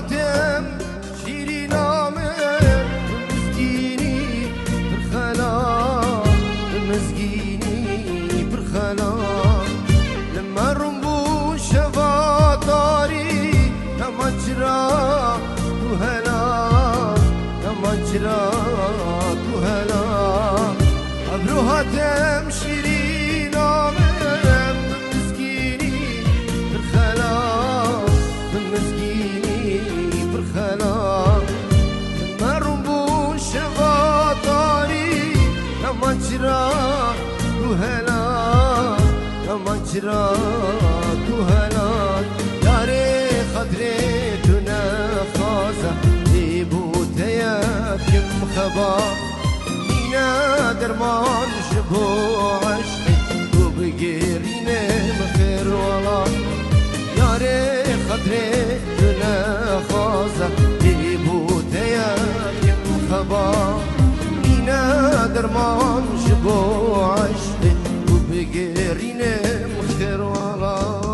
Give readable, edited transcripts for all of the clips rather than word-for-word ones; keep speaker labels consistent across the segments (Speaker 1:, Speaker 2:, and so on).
Speaker 1: هاتم شیری نامه مسکینی برخلا مسکینی برخلا لما رنبو شفاطاری نمجرا تو هلا نمجرا تو هلا ابرو هاتم شیری نامه مجرا تو هلا مجرا تو هلا یاری خدری تو نخوازه دیبوتیا کم خبا اینا درمان شبو عشقی تو بگیرینه مخیر والا یاری خدری تو نخوازه دیبوتیا کم خبا درمان شبو عشقی و بگیرینه مخیر والا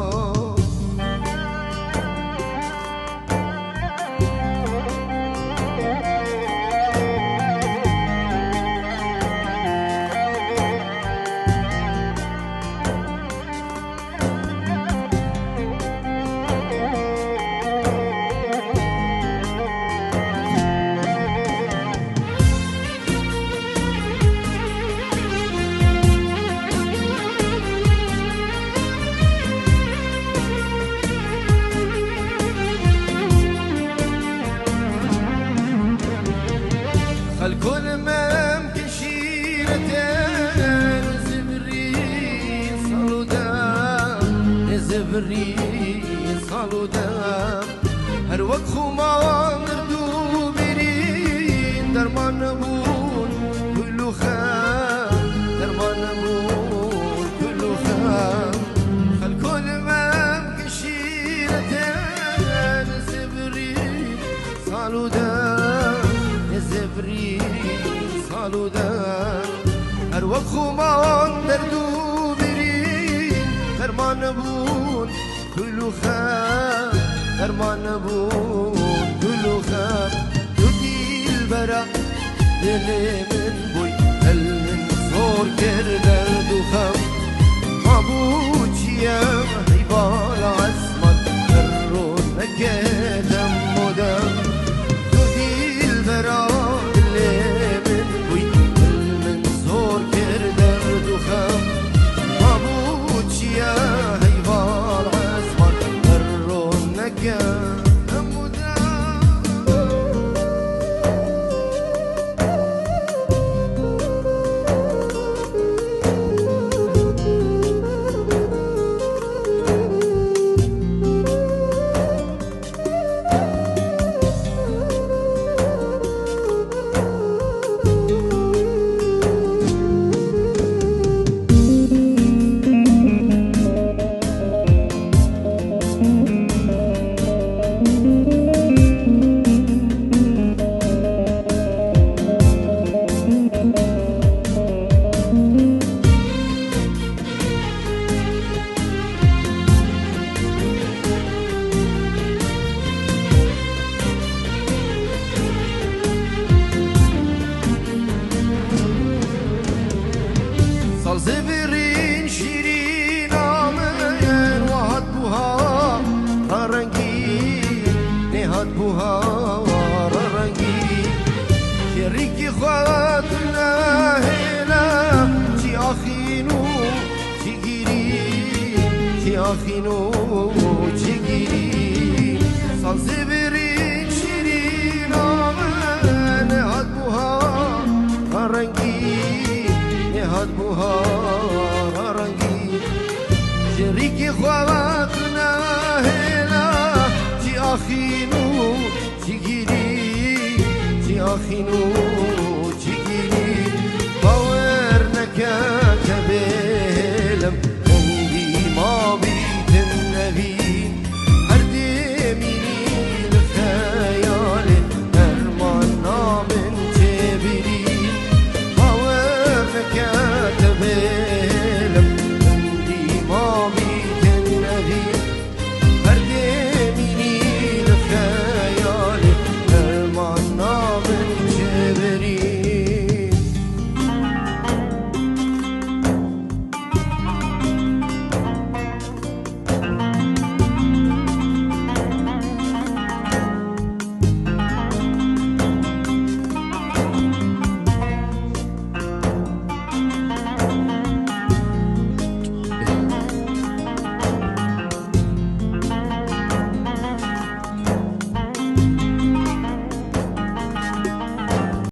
Speaker 1: الكل ممكن شيرتين زبري صالو دام زبري صالو دام هر وقت خما نردو برين درمان نبون كله خام درمان نبون كله خام الكل ممكن شيرتين زبري صالو دام زبري صالو دام هر وقت خومان دردو برين درمان نبون كله خام درمان نبون كله خام دودي البرا دلي من بوي هل من صور كردر خام مابوتي يا حيبال عزمت الرون نكدم مدام دودي البرا زبرين شيرين عمين وهد بوها رنگي نهد بوها رنگي شريكي خواتنا هنا شي اخينو شي جيري شي اخينو شي جيري صال زبرين شيرين عمين نهد بوها رنگي نهد بوها رنگی شریک خواتنا هلا چی آخینو چی گیری چی آخینو